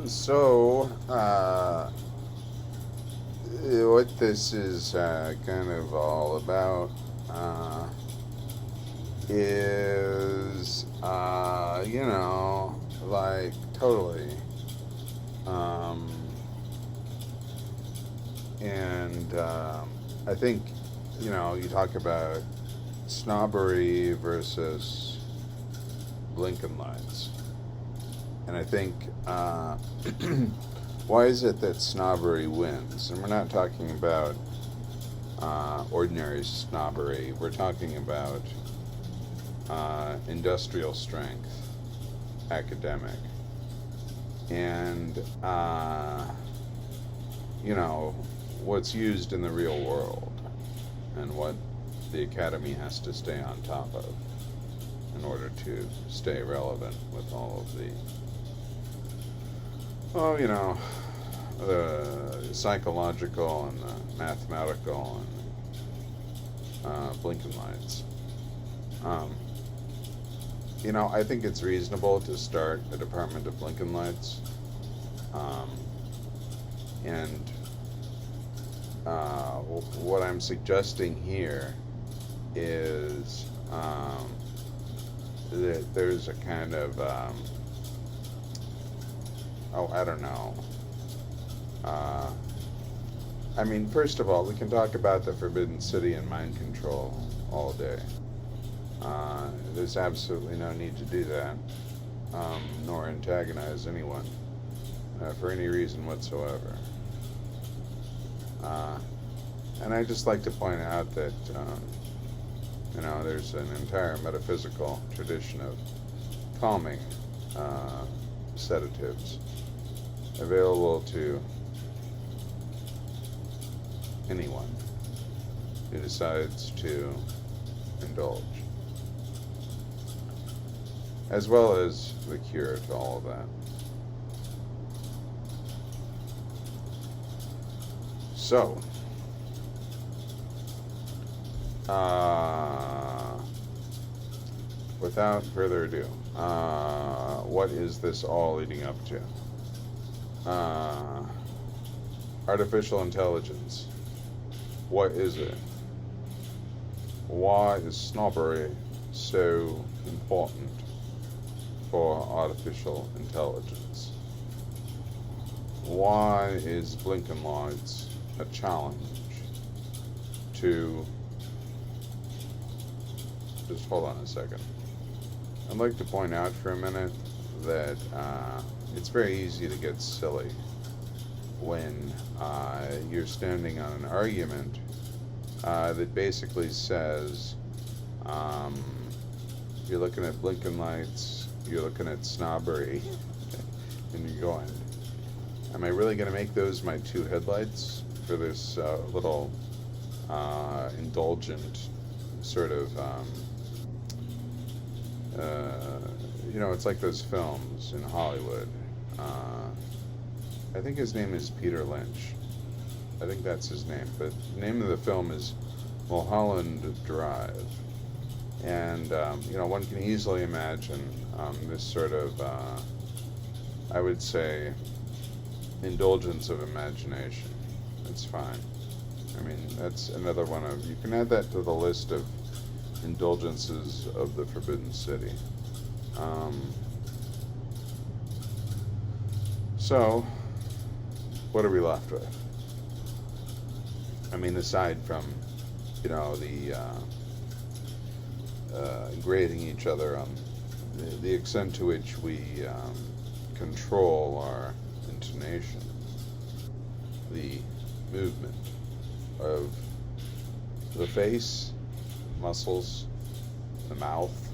So, what this is kind of all about is, like totally. Um, and I think, you talk about snobbery versus Blinkenlights. And I think, why is it that snobbery wins? And we're not talking about ordinary snobbery. We're talking about industrial strength, academic. And, what's used in the real world and what the academy has to stay on top of in order to stay relevant with all of the psychological and the mathematical and Blinkenlights. I think it's reasonable to start a department of Blinkenlights. And what I'm suggesting here is that there's a kind of, I don't know. First of all, we can talk about the Forbidden City and mind control all day. There's absolutely no need to do that, nor antagonize anyone for any reason whatsoever. And I just like to point out that, there's an entire metaphysical tradition of calming sedatives available to anyone who decides to indulge, as well as the cure to all of that. So, without further ado, what is this all leading up to? Artificial intelligence. What is it? Why is snobbery so important for artificial intelligence? Why is Blinkenlights a challenge to... Just hold on a second. I'd like to point out for a minute that it's very easy to get silly when you're standing on an argument that basically says you're looking at Blinkenlights, you're looking at snobbery, and you're going, am I really going to make those my two headlights for this little indulgent sort of, it's like those films in Hollywood. I think his name is Peter Lynch. I think that's his name. But the name of the film is Mulholland Drive. And, one can easily imagine this sort of, I would say, indulgence of imagination. It's fine. That's another one of... You can add that to the list of indulgences of the Forbidden City. So, what are we left with? Aside from, the grading each other on the extent to which we control our intonation, the movement of the face, muscles, the mouth,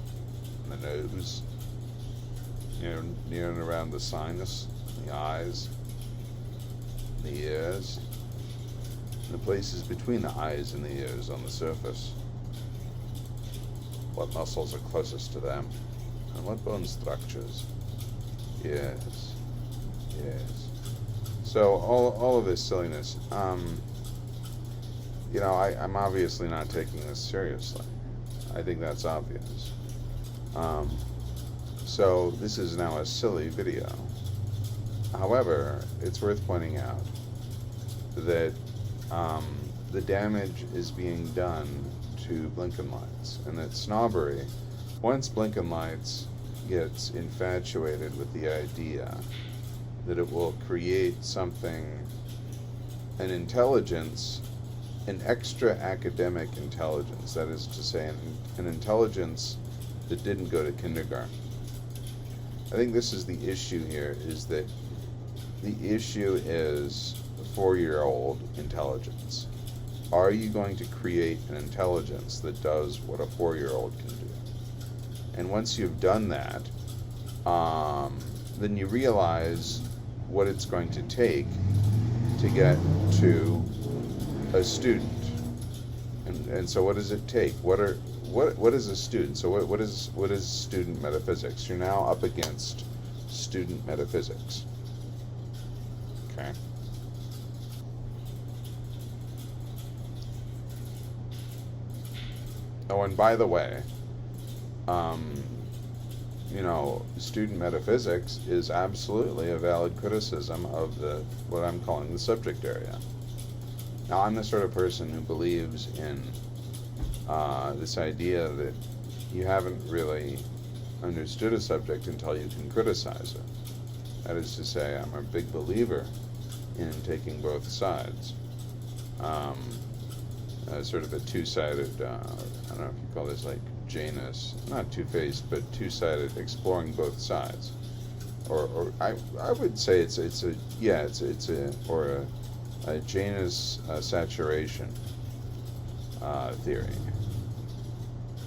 and the nose, near and around the sinus, the eyes, the ears, and the places between the eyes and the ears on the surface. What muscles are closest to them, and what bone structures. Yes. So all of this silliness. I'm obviously not taking this seriously. I think that's obvious. So this is now a silly video. However, it's worth pointing out that the damage is being done to Blinkenlights, and that snobbery, once Blinkenlights gets infatuated with the idea that it will create something, an intelligence, an extra academic intelligence, that is to say, an intelligence that didn't go to kindergarten. I think this is the issue here, is that the issue is 4-year-old intelligence. Are you going to create an intelligence that does what a 4-year-old can do? And once you've done that, then you realize what it's going to take to get to a student. And so what does it take? What is a student? So what is student metaphysics? You're now up against student metaphysics. Okay. Oh, and by the way, student metaphysics is absolutely a valid criticism of what I'm calling the subject area. Now, I'm the sort of person who believes in this idea that you haven't really understood a subject until you can criticize it. That is to say, I'm a big believer in taking both sides. Sort of a two-sided, I don't know if you call this like Janus, not two-faced, but two-sided, exploring both sides. Or I would say it's a Janus saturation theory.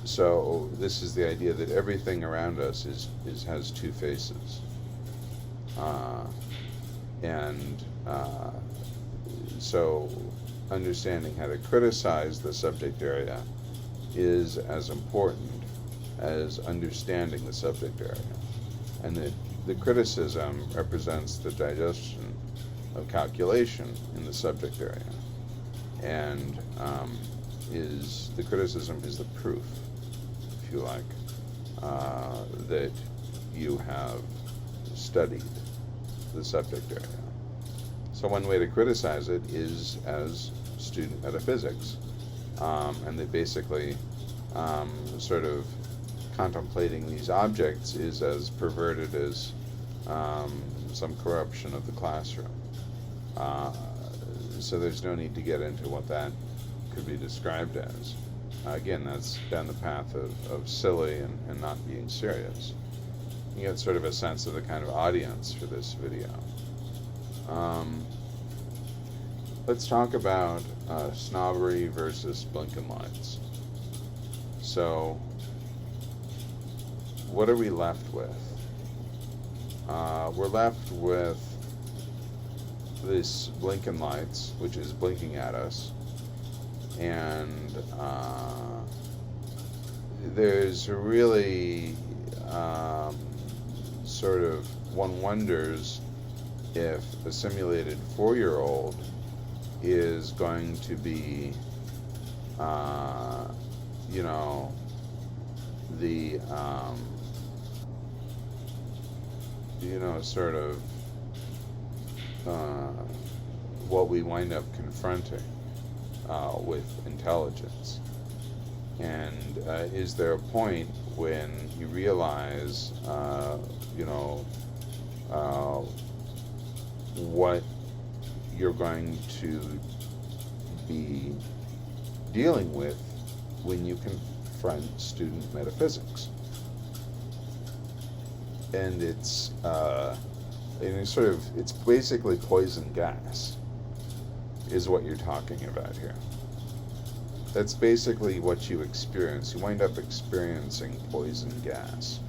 So this is the idea that everything around us has two faces, so understanding how to criticize the subject area is as important as understanding the subject area, and that the criticism represents the digestion of calculation in the subject area, and the criticism is the proof, if you like, that you have studied the subject area. So one way to criticize it is as student metaphysics, and that basically sort of contemplating these objects is as perverted as some corruption of the classroom. So there's no need to get into what that could be described as. Again, that's down the path of silly and not being serious. You get sort of a sense of the kind of audience for this video. Let's talk about snobbery versus Blinkenlights. So, what are we left with? We're left with this Blinkenlights, which is blinking at us, and there's really sort of, one wonders if a simulated 4-year-old is going to be, sort of what we wind up confronting with intelligence. And is there a point when you realize, what you're going to be dealing with when you confront student metaphysics? And it's basically poison gas is what you're talking about here. That's basically what you experience. You wind up experiencing poison gas.